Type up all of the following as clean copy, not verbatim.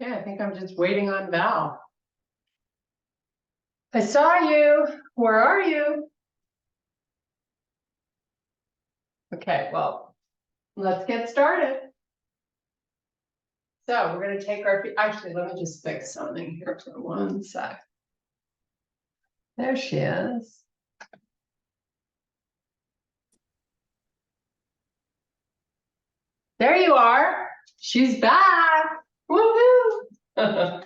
Yeah, I think I'm just waiting on Val. I saw you. Where are you? Okay, well, let's get started. So we're going to take our, actually, let me just fix something here for 1 sec. There she is. There you are. She's back. Woohoo!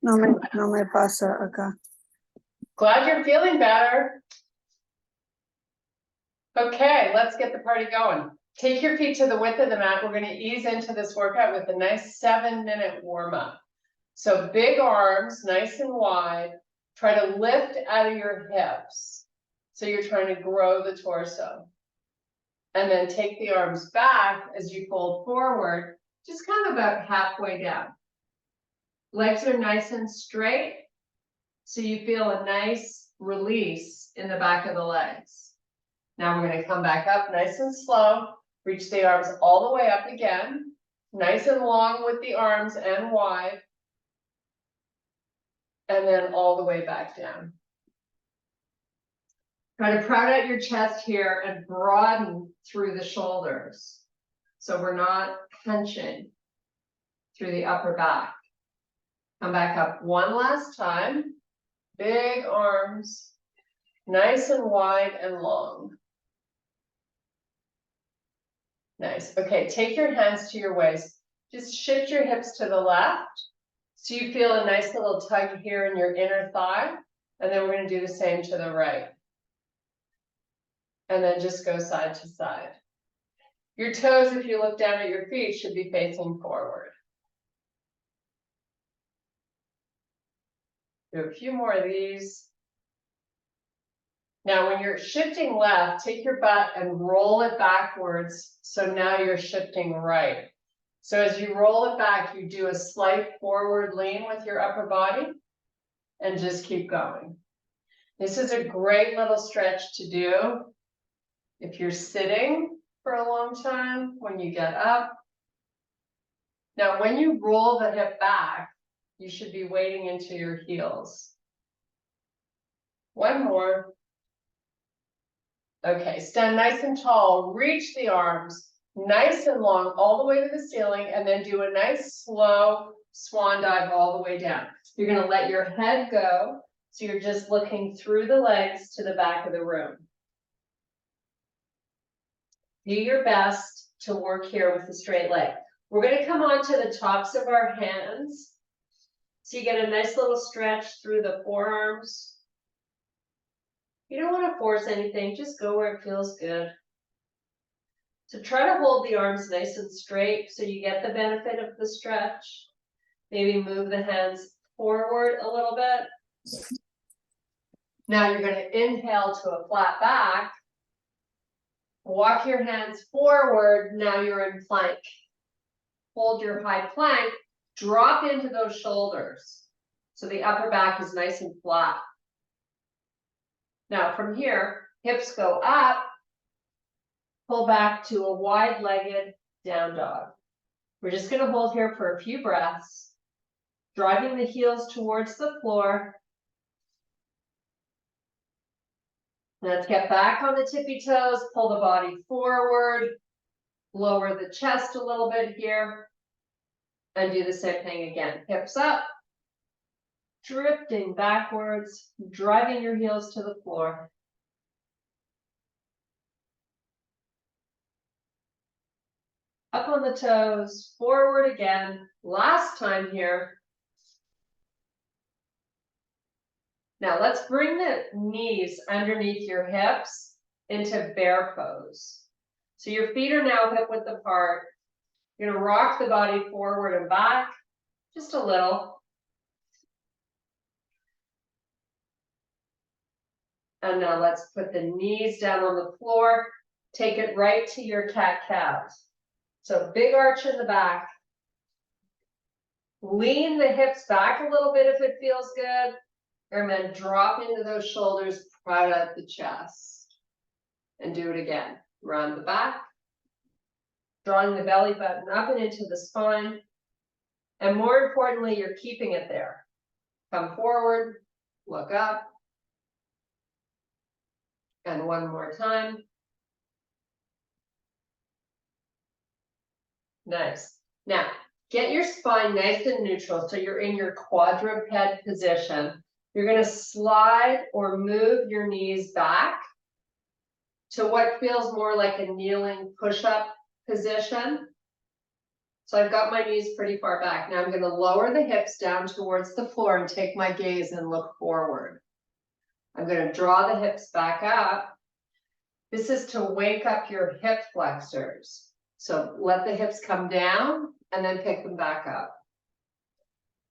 No me pasa acá. Glad you're feeling better. Okay, let's get the party going. Take your feet to the width of the mat. We're going to ease into this workout with a nice 7-minute warm-up. So big arms, nice and wide. Try to lift out of your hips. So you're trying to grow the torso. And then take the arms back as you fold forward, just kind of about halfway down. Legs are nice and straight. So you feel a nice release in the back of the legs. Now we're going to come back up nice and slow. Reach the arms all the way up again. Nice and long with the arms and wide. And then all the way back down. Try to crowd out your chest here and broaden through the shoulders. So we're not punching through the upper back. Come back up one last time. Big arms, nice and wide and long. Nice. Okay, take your hands to your waist. Just shift your hips to the left. So you feel a nice little tug here in your inner thigh. And then we're going to do the same to the right. And then just go side to side. Your toes, if you look down at your feet, should be facing forward. Do a few more of these. Now, when you're shifting left, take your butt and roll it backwards. So now you're shifting right. So as you roll it back, you do a slight forward lean with your upper body and just keep going. This is a great little stretch to do if you're sitting for a long time when you get up. Now, when you roll the hip back, you should be wading into your heels. One more. Okay, stand nice and tall, reach the arms nice and long all the way to the ceiling, and then do a nice slow swan dive all the way down. You're going to let your head go, so you're just looking through the legs to the back of the room. Do your best to work here with the straight leg. We're going to come on to the tops of our hands. So you get a nice little stretch through the forearms. You don't want to force anything, just go where it feels good. So try to hold the arms nice and straight so you get the benefit of the stretch. Maybe move the hands forward a little bit. Now you're going to inhale to a flat back. Walk your hands forward, now you're in plank. Hold your high plank, drop into those shoulders. So the upper back is nice and flat. Now from here, hips go up, pull back to a wide-legged down dog. We're just going to hold here for a few breaths, driving the heels towards the floor. Let's get back on the tippy toes, pull the body forward, lower the chest a little bit here, and do the same thing again. Hips up, drifting backwards, driving your heels to the floor. Up on the toes, forward again. Last time here. Now let's bring the knees underneath your hips into bear pose. So your feet are now hip width apart. You're going to rock the body forward and back just a little. And now let's put the knees down on the floor. Take it right to your cat-cows. So big arch in the back. Lean the hips back a little bit if it feels good. And then drop into those shoulders, proud out the chest. And do it again. Round the back. Drawing the belly button up and into the spine. And more importantly, you're keeping it there. Come forward, look up. And one more time. Nice. Now, get your spine nice and neutral so you're in your quadruped position. You're going to slide or move your knees back to what feels more like a kneeling push-up position. So I've got my knees pretty far back. Now I'm going to lower the hips down towards the floor and take my gaze and look forward. I'm going to draw the hips back up. This is to wake up your hip flexors. So let the hips come down and then pick them back up.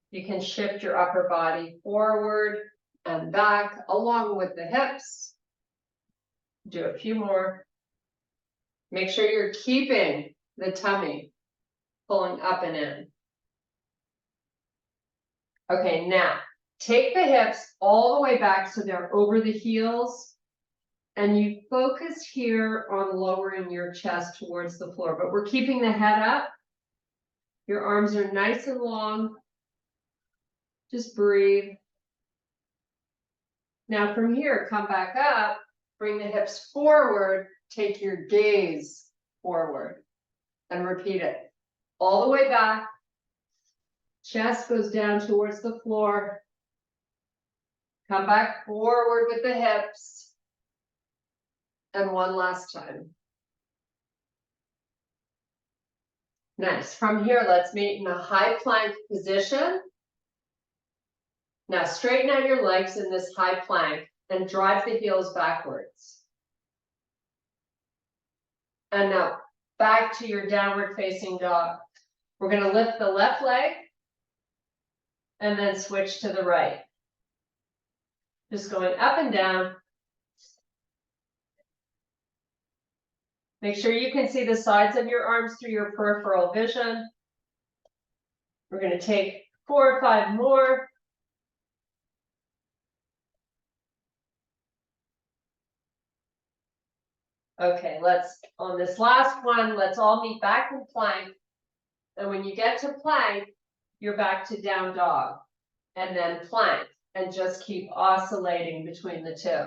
You can shift your upper body forward and back along with the hips. Do a few more. Make sure you're keeping the tummy pulling up and in. Okay, now take the hips all the way back so they're over the heels. And you focus here on lowering your chest towards the floor, but we're keeping the head up. Your arms are nice and long. Just breathe. Now from here, come back up, bring the hips forward, take your gaze forward, and repeat it. All the way back. Chest goes down towards the floor. Come back forward with the hips. And one last time. Nice. From here, let's meet in a high plank position. Now straighten out your legs in this high plank and drive the heels backwards. And now back to your downward facing dog. We're going to lift the left leg and then switch to the right. Just going up and down. Make sure you can see the sides of your arms through your peripheral vision. We're going to take 4 or 5 more. Okay, on this last one, let's all meet back in plank. And when you get to plank, you're back to down dog. And then plank. And just keep oscillating between the two.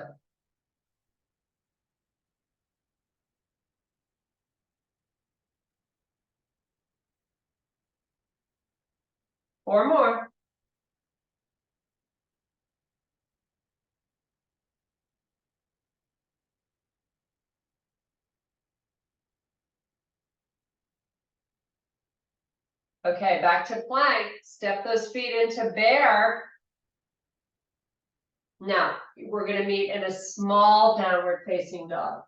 Or more. Okay, back to plank. Step those feet into bear. Now, we're going to meet in a small downward facing dog.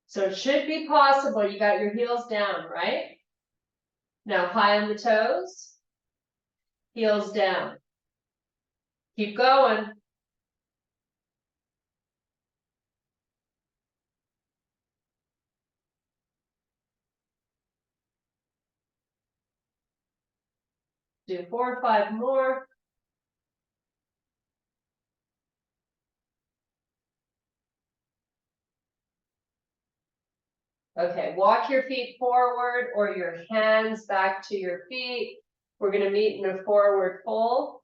So it should be possible. You got your heels down, right? Now high on the toes. Heels down. Keep going. Do 4 or 5 more. Okay, walk your feet forward or your hands back to your feet. We're going to meet in a forward fold.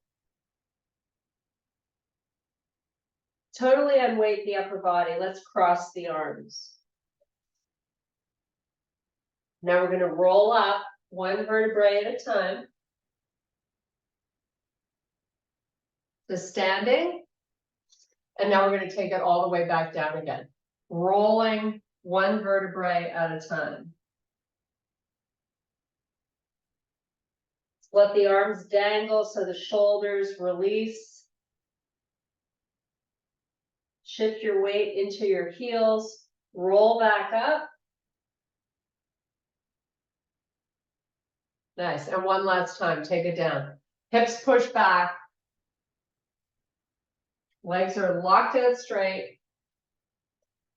Totally unweight the upper body. Let's cross the arms. Now we're going to roll up 1 vertebrae at a time. So standing. And now we're going to take it all the way back down again. Rolling 1 vertebrae at a time. Let the arms dangle so the shoulders release. Shift your weight into your heels. Roll back up. Nice. And one last time, take it down. Hips push back. Legs are locked out straight.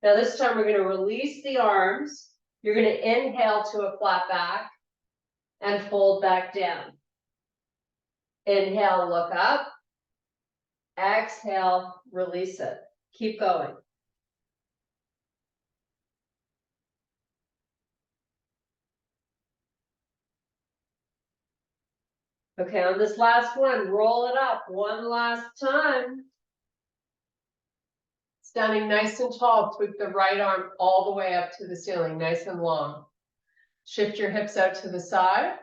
Now this time we're going to release the arms. You're going to inhale to a flat back and fold back down. Inhale, look up. Exhale, release it. Keep going. Okay, on this last one, roll it up one last time. Standing nice and tall, sweep the right arm all the way up to the ceiling, nice and long. Shift your hips out to the side,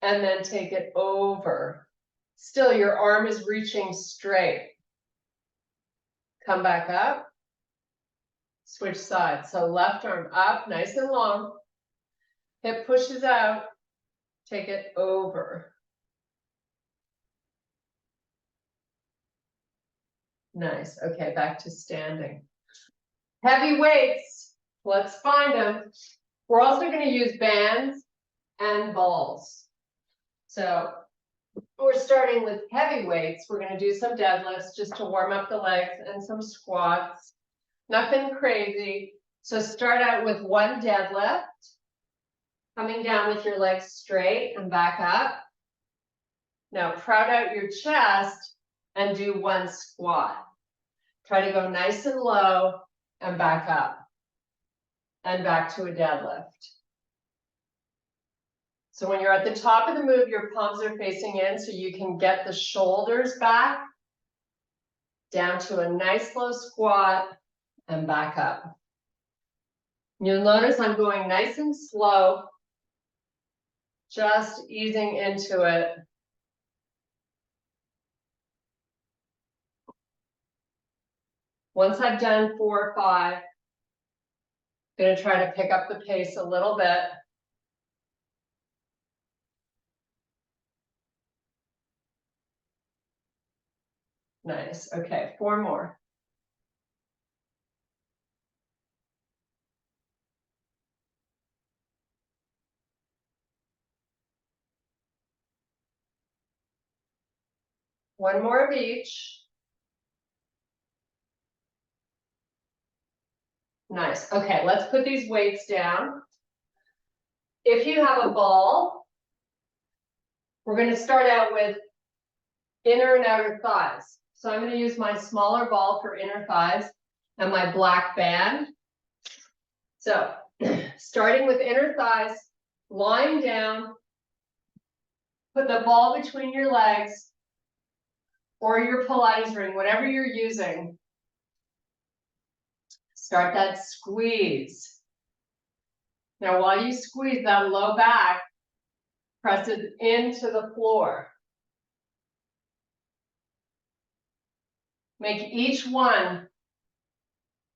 and then take it over. Still, your arm is reaching straight. Come back up. Switch sides. So left arm up, nice and long. Hip pushes out. Take it over. Nice. Okay, back to standing. Heavy weights. Let's find them. We're also going to use bands and balls. So we're starting with heavy weights. We're going to do some deadlifts just to warm up the legs and some squats. Nothing crazy. So start out with one deadlift. Coming down with your legs straight and back up. Now crowd out your chest and do one squat. Try to go nice and low and back up. And back to a deadlift. So when you're at the top of the move, your palms are facing in so you can get the shoulders back. Down to a nice low squat and back up. You'll notice I'm going nice and slow. Just easing into it. Once I've done 4 or 5, I'm going to try to pick up the pace a little bit. Nice. Okay, 4 more. One more of each. Nice. Okay, let's put these weights down. If you have a ball, we're going to start out with inner and outer thighs. So I'm going to use my smaller ball for inner thighs and my black band. So starting with inner thighs, lying down, put the ball between your legs or your Pilates ring, whatever you're using. Start that squeeze. Now, while you squeeze, that low back presses into the floor. Make each one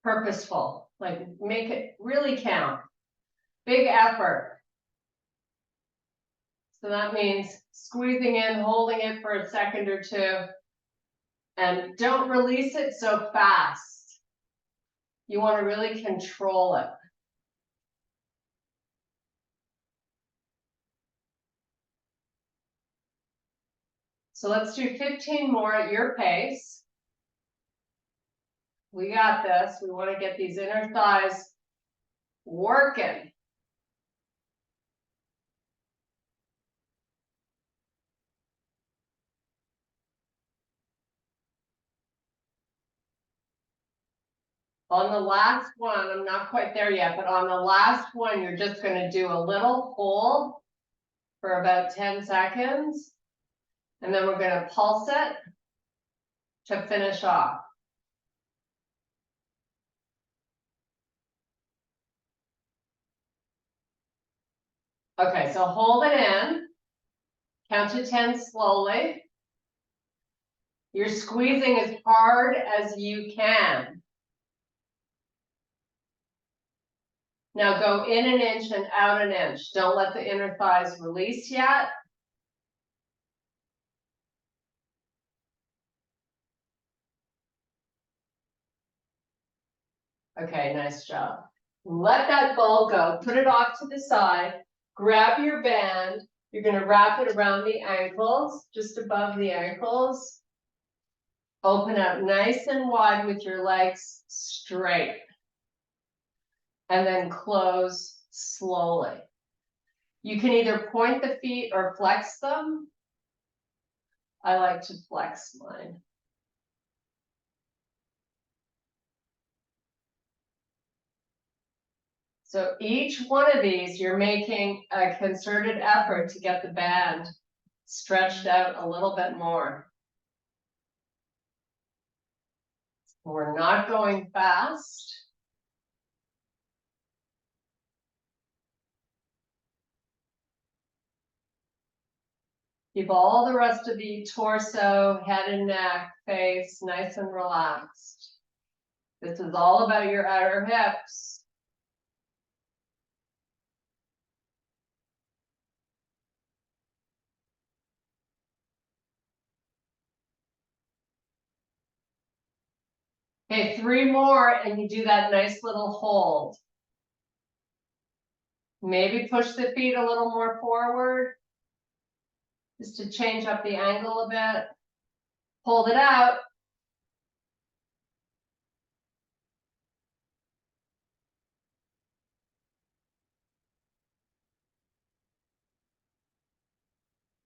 purposeful, like make it really count. Big effort. So that means squeezing in, holding it for a second or two, and don't release it so fast. You want to really control it. So let's do 15 more at your pace. We got this. We want to get these inner thighs working. On the last one, I'm not quite there yet, but on the last one, you're just going to do a little hold for about 10 seconds. And then we're going to pulse it to finish off. Okay, so hold it in. Count to 10 slowly. You're squeezing as hard as you can. Now go in an inch and out an inch. Don't let the inner thighs release yet. Okay, nice job. Let that ball go. Put it off to the side. Grab your band. You're going to wrap it around the ankles, just above the ankles. Open up nice and wide with your legs straight. And then close slowly. You can either point the feet or flex them. I like to flex mine. So each one of these, you're making a concerted effort to get the band stretched out a little bit more. We're not going fast. Keep all the rest of the torso, head and neck, face nice and relaxed. This is all about your outer hips. Okay, 3 more and you do that nice little hold. Maybe push the feet a little more forward, just to change up the angle a bit. Hold it out.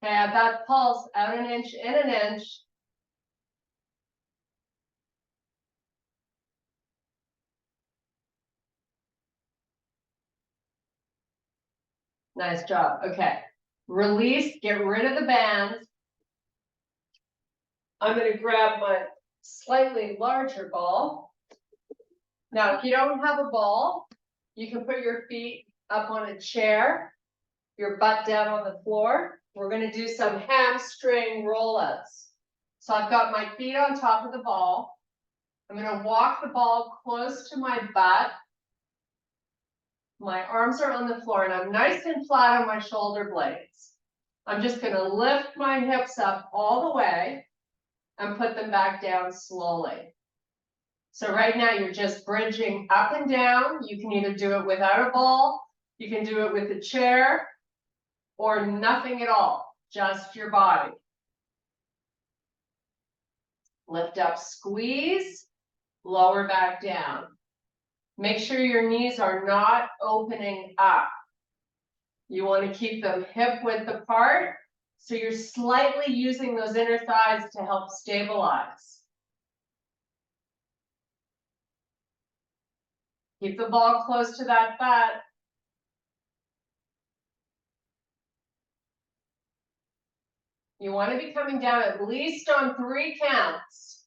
Okay, I've got pulse out an inch, in an inch. Nice job. Okay. Release, get rid of the bands. I'm going to grab my slightly larger ball. Now, if you don't have a ball, you can put your feet up on a chair, your butt down on the floor. We're going to do some hamstring roll-ups. So I've got my feet on top of the ball. I'm going to walk the ball close to my butt. My arms are on the floor and I'm nice and flat on my shoulder blades. I'm just going to lift my hips up all the way and put them back down slowly. So right now you're just bridging up and down. You can either do it without a ball, you can do it with a chair, or nothing at all, just your body. Lift up, squeeze, lower back down. Make sure your knees are not opening up. You want to keep them hip width apart, so you're slightly using those inner thighs to help stabilize. Keep the ball close to that butt. You want to be coming down at least on 3 counts.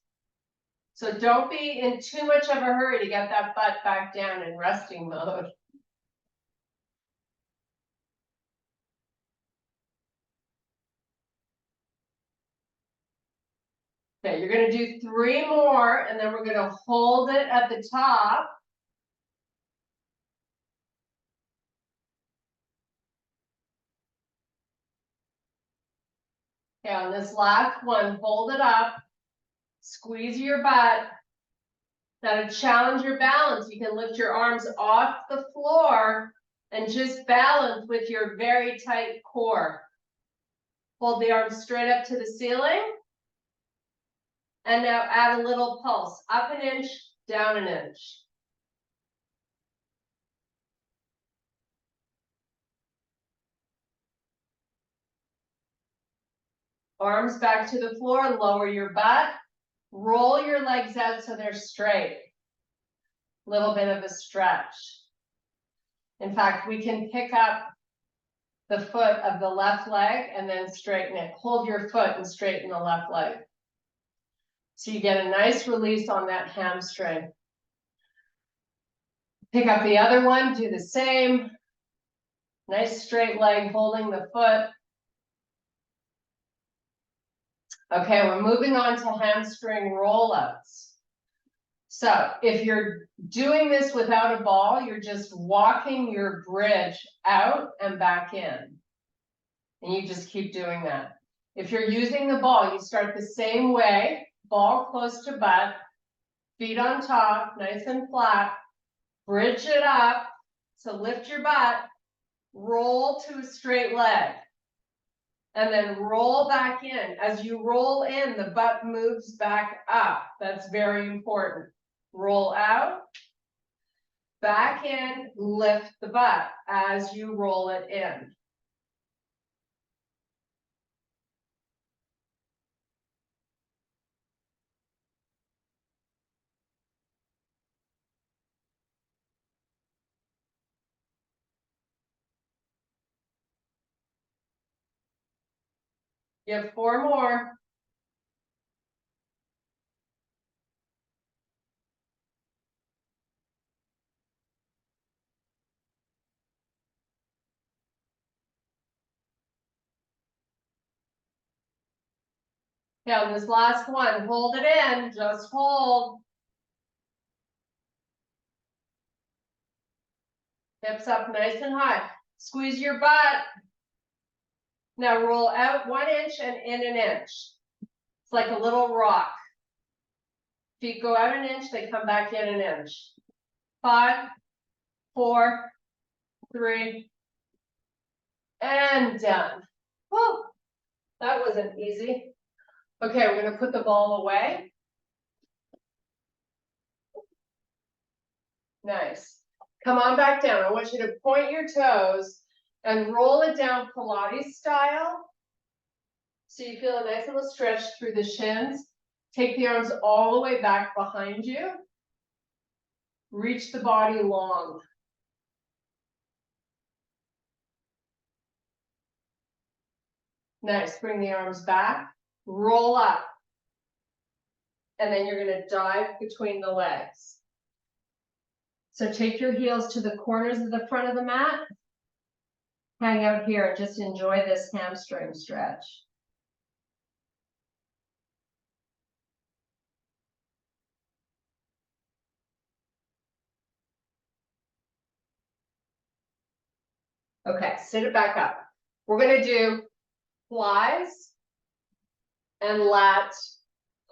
So don't be in too much of a hurry to get that butt back down in resting mode. Okay, you're going to do 3 more, and then we're going to hold it at the top. Okay, on this last one, hold it up, squeeze your butt. Now to challenge your balance, you can lift your arms off the floor and just balance with your very tight core. Hold the arms straight up to the ceiling. And now add a little pulse, up an inch, down an inch. Arms back to the floor, lower your butt. Roll your legs out so they're straight. Little bit of a stretch. In fact, we can pick up the foot of the left leg and then straighten it. Hold your foot and straighten the left leg. So you get a nice release on that hamstring. Pick up the other one, do the same. Nice straight leg holding the foot. Okay, we're moving on to hamstring roll-ups. So if you're doing this without a ball, you're just walking your bridge out and back in. And you just keep doing that. If you're using the ball, you start the same way, ball close to butt, feet on top, nice and flat, bridge it up, so lift your butt, roll to a straight leg, and then roll back in. As you roll in, the butt moves back up. That's very important. Roll out, back in, lift the butt as you roll it in. You have 4 more. Yeah, this last one, hold it in, just hold. Hips up nice and high. Squeeze your butt. Now roll out 1 inch and in an inch. It's like a little rock. Feet go out an inch, they come back in an inch. 5, 4, 3, and done. Whew, that wasn't easy. Okay, we're gonna put the ball away. Nice. Come on back down. I want you to point your toes and roll it down Pilates style. So you feel a nice little stretch through the shins. Take the arms all the way back behind you. Reach the body long. Nice. Bring the arms back. Roll up. And then you're going to dive between the legs. So take your heels to the corners of the front of the mat. Hang out here and just enjoy this hamstring stretch. Okay, sit it back up. We're going to do flies and lat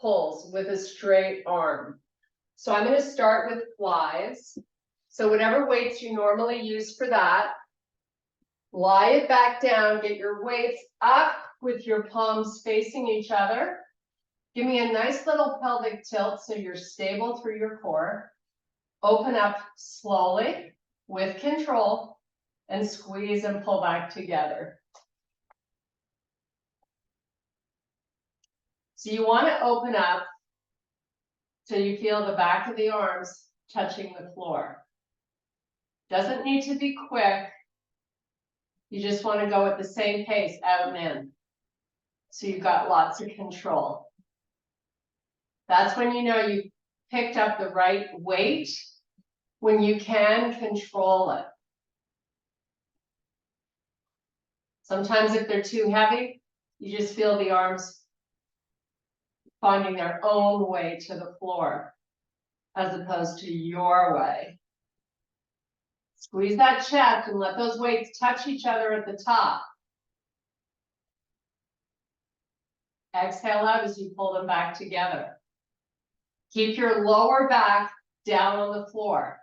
pulls with a straight arm. So I'm going to start with flies. So whatever weights you normally use for that, lie it back down, get your weights up with your palms facing each other. Give me a nice little pelvic tilt so you're stable through your core. Open up slowly with control and squeeze and pull back together. So you want to open up till you feel the back of the arms touching the floor. Doesn't need to be quick. You just want to go at the same pace, out and in. So you've got lots of control. That's when you know you've picked up the right weight, when you can control it. Sometimes if they're too heavy, you just feel the arms finding their own way to the floor, as opposed to your way. Squeeze that chest and let those weights touch each other at the top. Exhale out as you pull them back together. Keep your lower back down on the floor.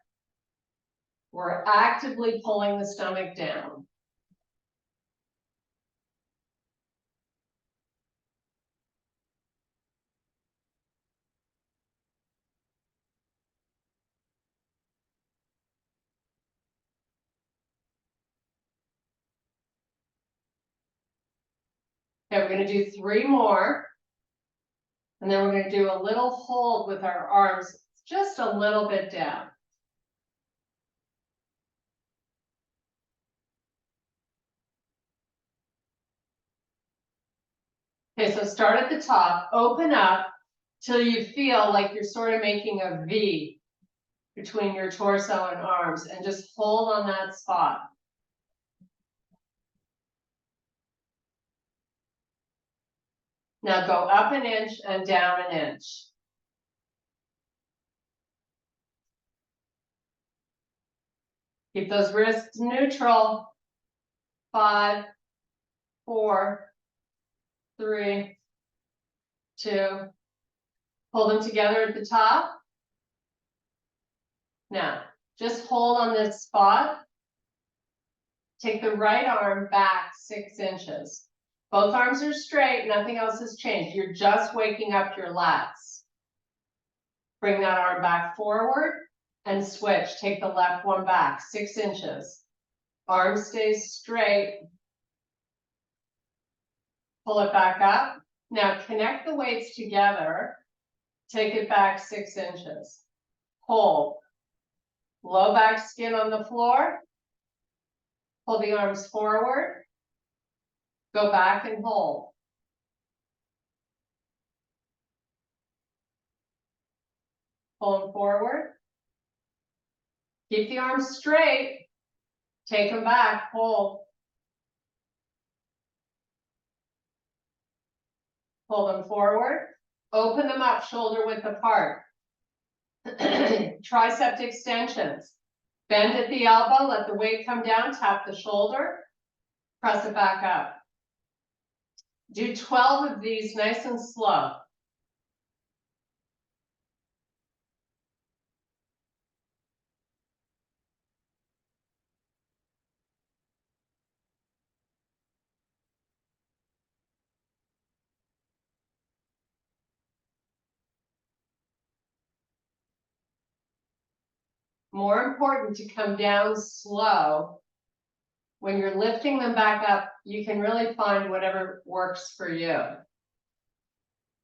We're actively pulling the stomach down. Okay, we're going to do 3 more. And then we're going to do a little hold with our arms just a little bit down. Okay, so start at the top, open up till you feel like you're sort of making a V between your torso and arms, and just hold on that spot. Now go up an inch and down an inch. Keep those wrists neutral. 5, 4, 3, 2. Pull them together at the top. Now, just hold on this spot. Take the right arm back 6 inches. Both arms are straight, nothing else has changed. You're just waking up your lats. Bring that arm back forward and switch. Take the left one back 6 inches. Arm stays straight. Pull it back up. Now connect the weights together. Take it back 6 inches. Hold. Low back skin on the floor. Pull the arms forward. Go back and hold. pull them forward. Keep the arms straight. Take them back, hold. Pull them forward. Open them up, shoulder width apart. Tricep extensions. Bend at the elbow, let the weight come down, tap the shoulder, press it back up. Do 12 of these nice and slow. More important to come down slow. When you're lifting them back up, you can really find whatever works for you.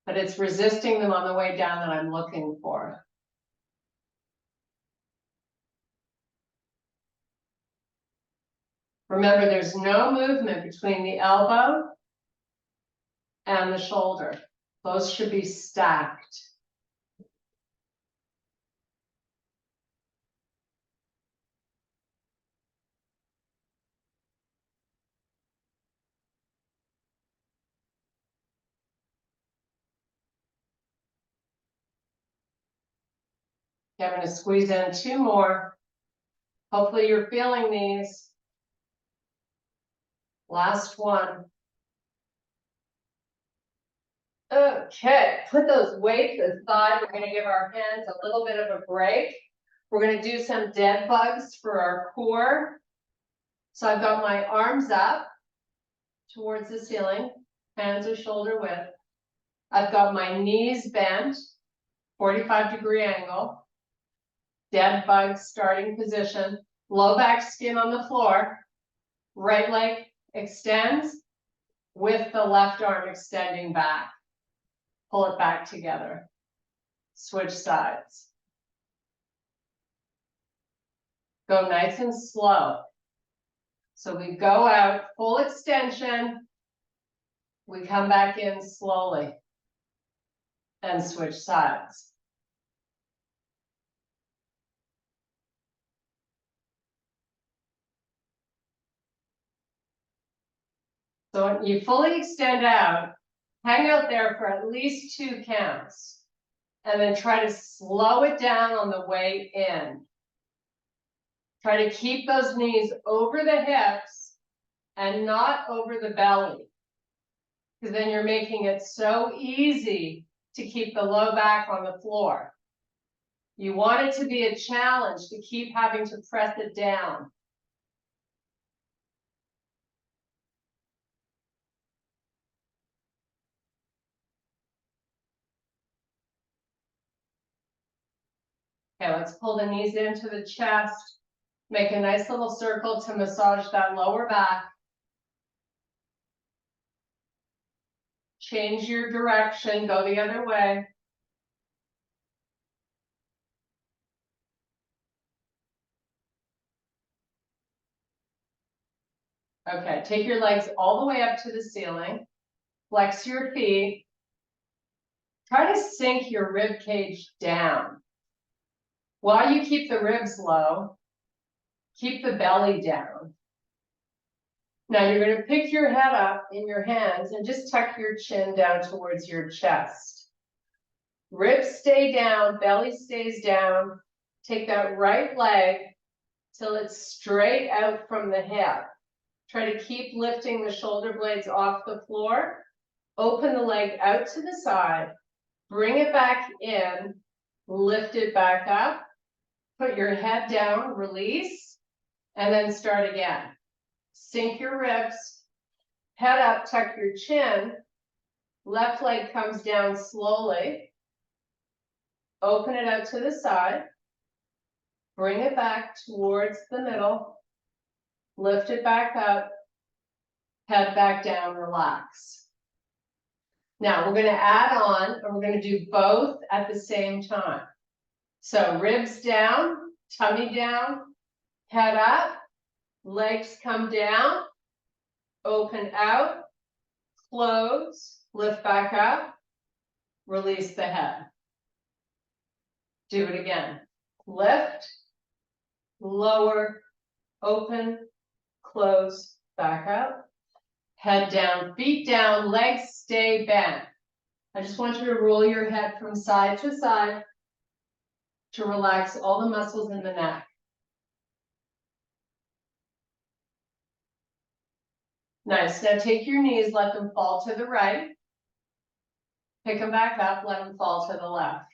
But it's resisting them on the way down that I'm looking for. Remember, there's no movement between the elbow and the shoulder. Those should be stacked. Okay, I'm going to squeeze in 2 more. Hopefully you're feeling these. Last one. Okay, put those weights aside. We're going to give our hands a little bit of a break. We're going to do some dead bugs for our core. So I've got my arms up towards the ceiling, hands are shoulder width. I've got my knees bent, 45-degree angle. Dead bug starting position. Low back skin on the floor. Right leg extends with the left arm extending back. Pull it back together. Switch sides. Go nice and slow. So we go out, full extension. We come back in slowly. And switch sides. So when you fully extend out, hang out there for at least 2 counts. And then try to slow it down on the way in. Try to keep those knees over the hips and not over the belly. Because then you're making it so easy to keep the low back on the floor. You want it to be a challenge to keep having to press it down. Okay, let's pull the knees into the chest. Make a nice little circle to massage that lower back. Change your direction, go the other way. Okay, take your legs all the way up to the ceiling. Flex your feet. Try to sink your rib cage down. While you keep the ribs low, keep the belly down. Now you're going to pick your head up in your hands and just tuck your chin down towards your chest. Ribs stay down, belly stays down. Take that right leg till it's straight out from the hip. Try to keep lifting the shoulder blades off the floor. Open the leg out to the side. Bring it back in. Lift it back up. Put your head down, release, and then start again. Sink your ribs. Head up, tuck your chin. Left leg comes down slowly. Open it out to the side. Bring it back towards the middle. Lift it back up. Head back down, relax. Now we're going to add on, and we're going to do both at the same time. So ribs down, tummy down, head up, legs come down, open out, close, lift back up, release the head. Do it again. Lift, lower, open, close, back up. Head down, feet down, legs stay bent. I just want you to roll your head from side to side to relax all the muscles in the neck. Nice. Now take your knees, let them fall to the right. Pick them back up, let them fall to the left.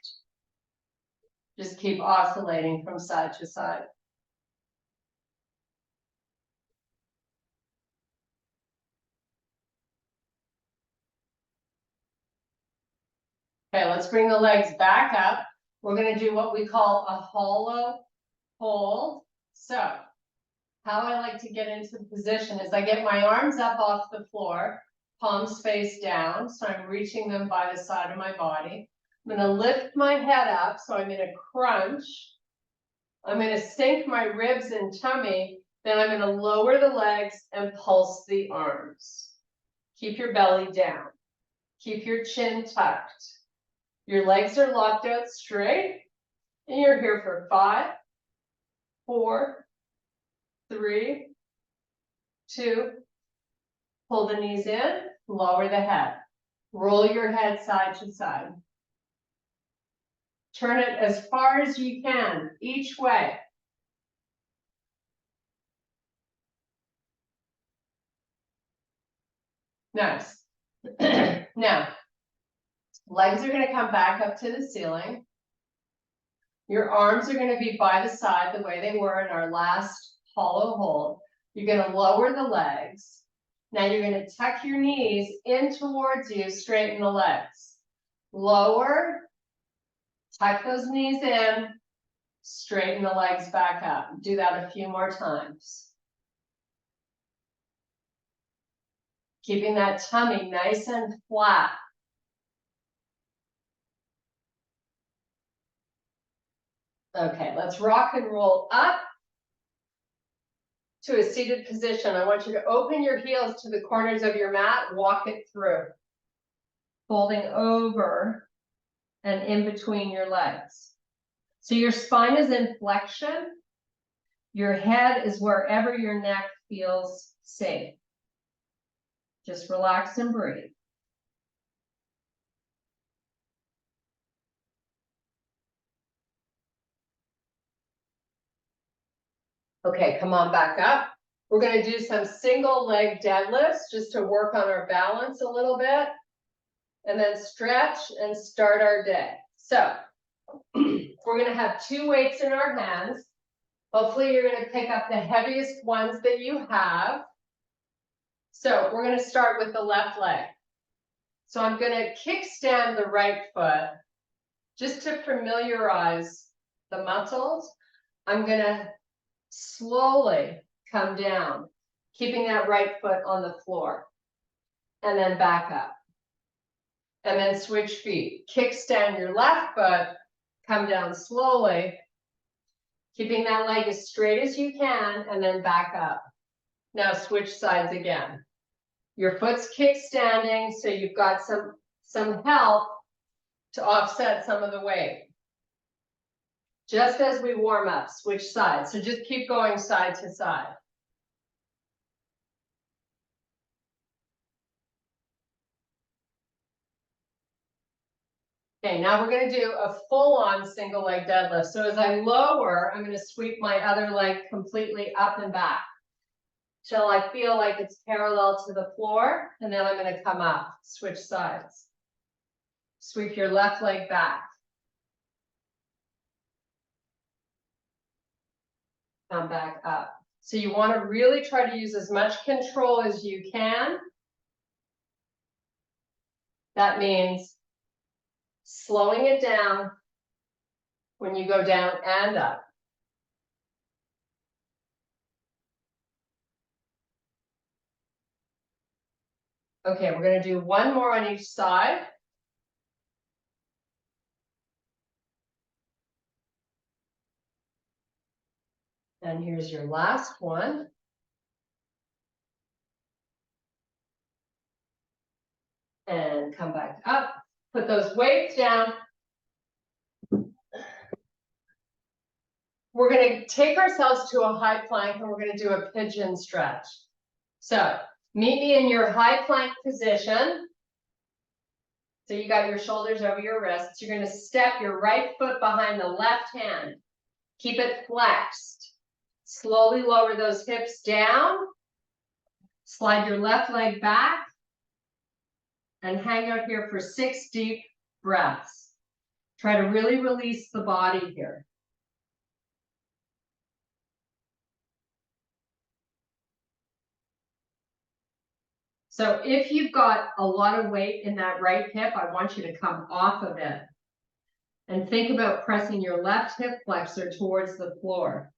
Just keep oscillating from side to side. Okay, let's bring the legs back up. We're going to do what we call a hollow hold. So, how I like to get into the position is I get my arms up off the floor, palms face down, so I'm reaching them by the side of my body. I'm going to lift my head up, so I'm in a crunch. I'm going to sink my ribs and tummy, then I'm going to lower the legs and pulse the arms. Keep your belly down. Keep your chin tucked. Your legs are locked out straight, and you're here for 5, 4, 3, 2, pull the knees in, lower the head. Roll your head side to side. Turn it as far as you can, each way. Nice. Now, legs are going to come back up to the ceiling. Your arms are going to be by the side the way they were in our last hollow hold. You're going to lower the legs. Now you're going to tuck your knees in towards you, straighten the legs. Lower, tuck those knees in, straighten the legs back up. Do that a few more times. Keeping that tummy nice and flat. Okay, let's rock and roll up to a seated position. I want you to open your heels to the corners of your mat, walk it through. Folding over and in between your legs. So your spine is in flexion. Your head is wherever your neck feels safe. Just relax and breathe. Okay, come on back up. We're going to do some single leg deadlifts just to work on our balance a little bit. And then stretch and start our day. So we're going to have 2 weights in our hands. Hopefully you're going to pick up the heaviest ones that you have. So we're going to start with the left leg. So I'm going to kickstand the right foot just to familiarize the muscles. I'm going to slowly come down, keeping that right foot on the floor, and then back up. And then switch feet. Kickstand your left foot, come down slowly, keeping that leg as straight as you can, and then back up. Now switch sides again. Your foot's kickstanding, so you've got some help to offset some of the weight. Just as we warm up, switch sides. So just keep going side to side. Okay, now we're going to do a full-on single leg deadlift. So as I lower, I'm going to sweep my other leg completely up and back till I feel like it's parallel to the floor, and then I'm going to come up, switch sides. Sweep your left leg back. Come back up. So you want to really try to use as much control as you can. That means slowing it down when you go down and up. Okay, we're going to do one more on each side. And here's your last one. And come back up. Put those weights down. we're gonna take ourselves to a high plank and we're gonna do a pigeon stretch. So meet me in your high plank position. So you got your shoulders over your wrists. You're gonna step your right foot behind the left hand. Keep it flexed. Slowly lower those hips down. Slide your left leg back. And hang out here for 6 deep breaths. Try to really release the body here. So if you've got a lot of weight in that right hip, I want you to come off of it. And think about pressing your left hip flexor towards the floor.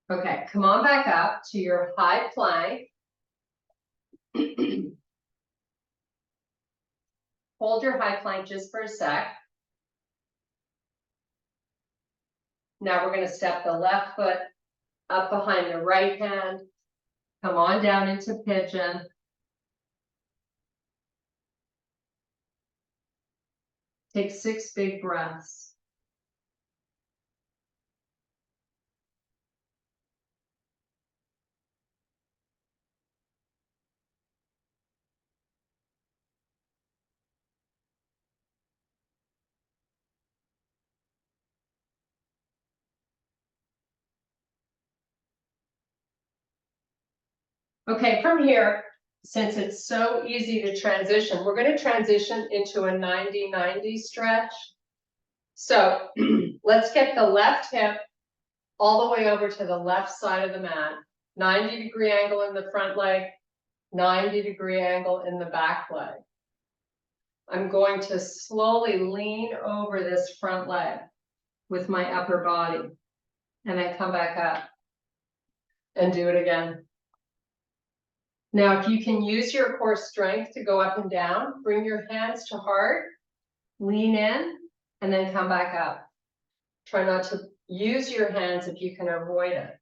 Okay, come on back up to your high plank. Hold your high plank just for a sec. Now we're going to step the left foot up behind the right hand. Come on down into pigeon. Take 6 big breaths. Okay, from here, since it's so easy to transition, we're going to transition into a 90-90 stretch. So let's get the left hip all the way over to the left side of the mat. 90-degree angle in the front leg, 90-degree angle in the back leg. I'm going to slowly lean over this front leg with my upper body. And I come back up and do it again. Now, if you can use your core strength to go up and down, bring your hands to heart, lean in, and then come back up. Try not to use your hands if you can avoid it.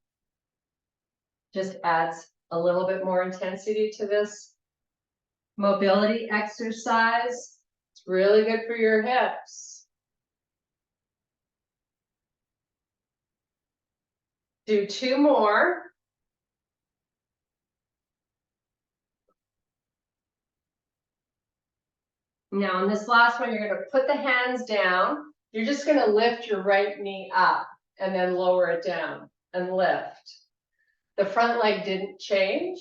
Just adds a little bit more intensity to this mobility exercise. It's really good for your hips. Do 2 more. Now, on this last one, you're going to put the hands down. You're just going to lift your right knee up and then lower it down and lift. The front leg didn't change.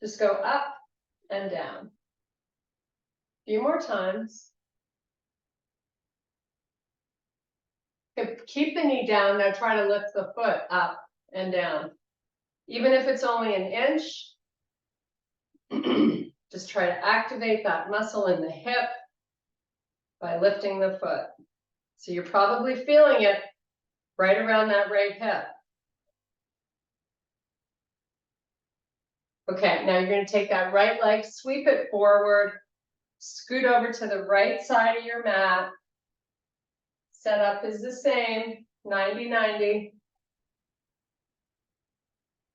Just go up and down. A few more times. Keep the knee down. Now try to lift the foot up and down. Even if it's only an inch, just try to activate that muscle in the hip by lifting the foot. So you're probably feeling it right around that right hip. Okay, now you're going to take that right leg, sweep it forward, scoot over to the right side of your mat. Setup is the same, 90-90.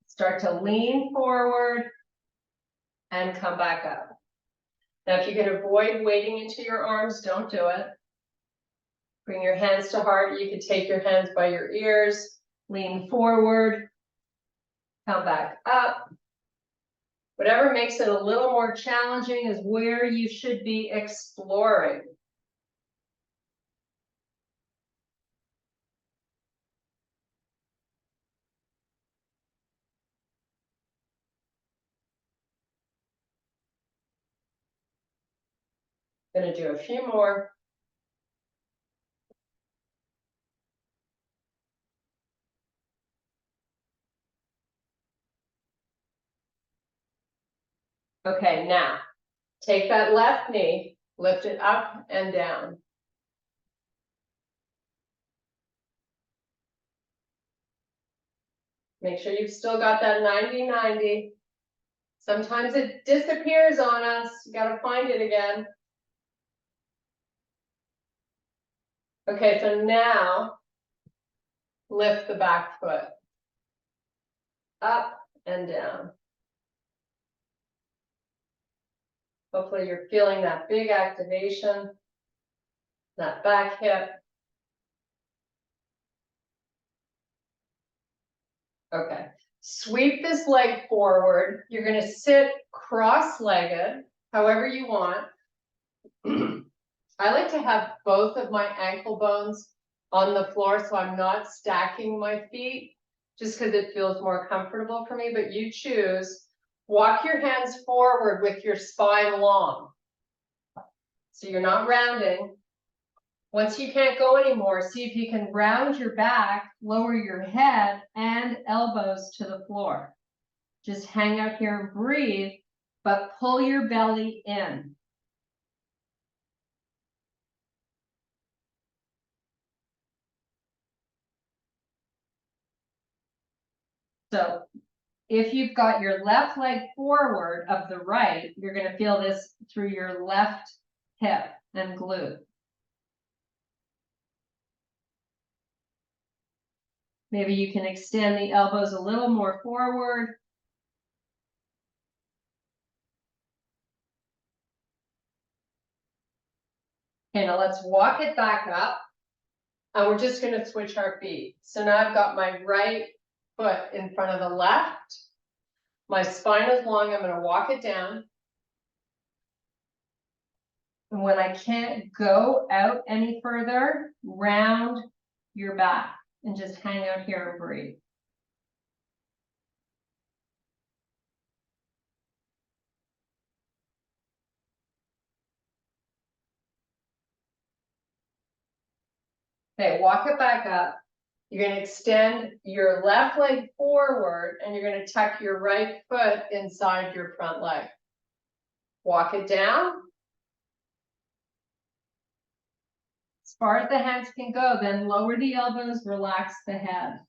Start to lean forward and come back up. Now, if you can avoid wading into your arms, don't do it. Bring your hands to heart. You could take your hands by your ears, lean forward, come back up. Whatever makes it a little more challenging is where you should be exploring. Going to do a few more. Okay, now take that left knee, lift it up and down. Make sure you've still got that 90-90. Sometimes it disappears on us. You got to find it again. Okay, so now Lift the back foot. Up and down. Hopefully you're feeling that big activation, that back hip. Okay, sweep this leg forward. You're gonna sit cross-legged, however you want. I like to have both of my ankle bones on the floor, so I'm not stacking my feet, just because it feels more comfortable for me, but you choose. Walk your hands forward with your spine long. So you're not rounding. Once you can't go anymore, see if you can round your back, lower your head and elbows to the floor. Just hang out here and breathe, but pull your belly in. So if you've got your left leg forward of the right, you're going to feel this through your left hip and glute. Maybe you can extend the elbows a little more forward. Okay, now let's walk it back up. And we're just going to switch our feet. So now I've got my right foot in front of the left. My spine is long. I'm going to walk it down. And when I can't go out any further, round your back and just hang out here and breathe. Okay, walk it back up. You're going to extend your left leg forward and you're going to tuck your right foot inside your front leg. Walk it down. As far as the hands can go, then lower the elbows, relax the head.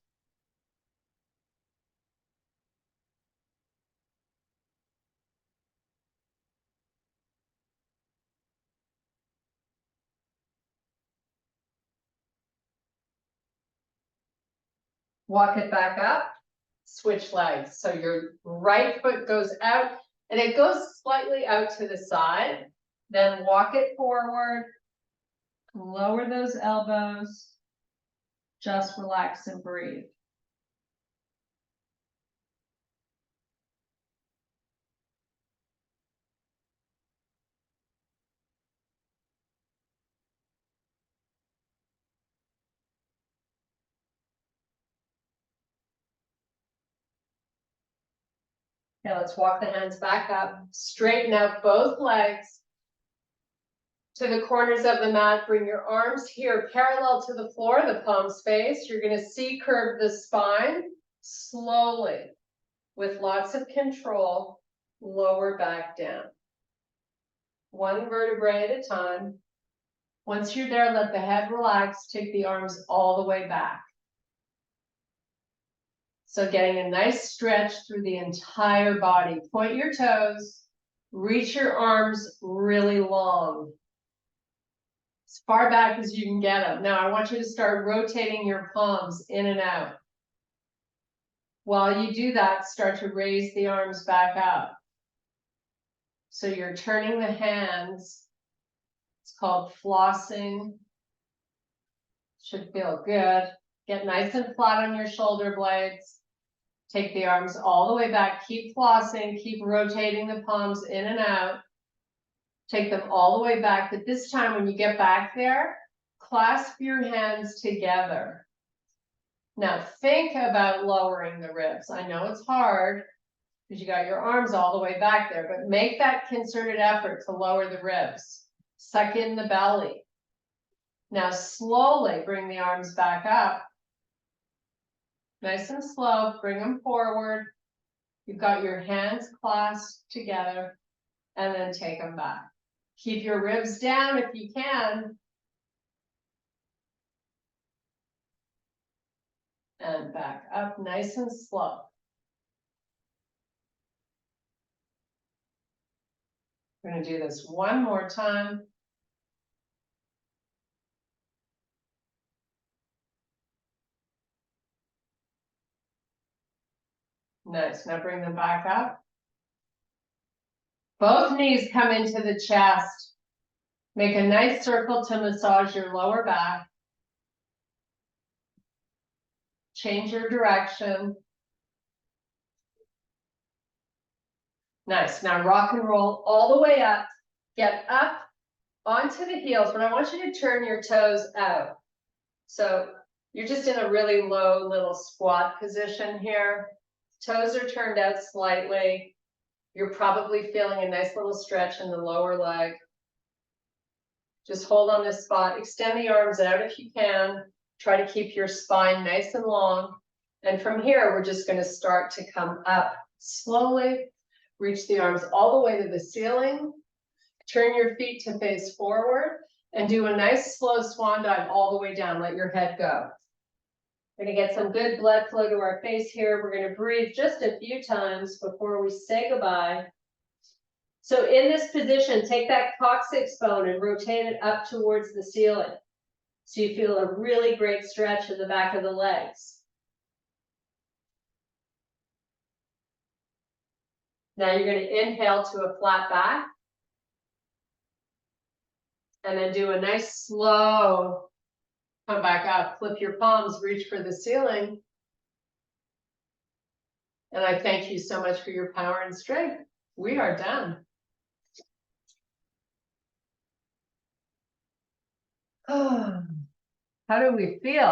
Walk it back up, switch legs. So your right foot goes out and it goes slightly out to the side. Then walk it forward, lower those elbows, just relax and breathe. Okay, let's walk the hands back up, straighten out both legs to the corners of the mat. Bring your arms here parallel to the floor, the palms face. You're going to C-curve the spine slowly with lots of control, lower back down. One vertebrae at a time. Once you're there, let the head relax, take the arms all the way back. So getting a nice stretch through the entire body. Point your toes, reach your arms really long. As far back as you can get them. Now I want you to start rotating your palms in and out. While you do that, start to raise the arms back up. So you're turning the hands. It's called flossing. Should feel good. Get nice and flat on your shoulder blades. Take the arms all the way back. Keep flossing. Keep rotating the palms in and out. Take them all the way back. But this time when you get back there, clasp your hands together. Now think about lowering the ribs. I know it's hard because you got your arms all the way back there, but make that concerted effort to lower the ribs. Suck in the belly. Now slowly bring the arms back up. Nice and slow, bring them forward. You've got your hands clasped together and then take them back. Keep your ribs down if you can. And back up nice and slow. We're going to do this one more time. Nice. Now bring them back up. Both knees come into the chest. Make a nice circle to massage your lower back. Change your direction. Nice. Now rock and roll all the way up. Get up onto the heels, but I want you to turn your toes out. So you're just in a really low little squat position here. Toes are turned out slightly. You're probably feeling a nice little stretch in the lower leg. Just hold on this spot. Extend the arms out if you can. Try to keep your spine nice and long. And from here, we're just going to start to come up slowly. Reach the arms all the way to the ceiling. Turn your feet to face forward and do a nice slow swan dive all the way down. Let your head go. We're going to get some good blood flow to our face here. We're going to breathe just a few times before we say goodbye. So in this position, take that coccyx bone and rotate it up towards the ceiling. So you feel a really great stretch in the back of the legs. Now you're going to inhale to a flat back. And then do a nice slow come back up. Flip your palms, reach for the ceiling. And I thank you so much for your power and strength. We are done. How do we feel?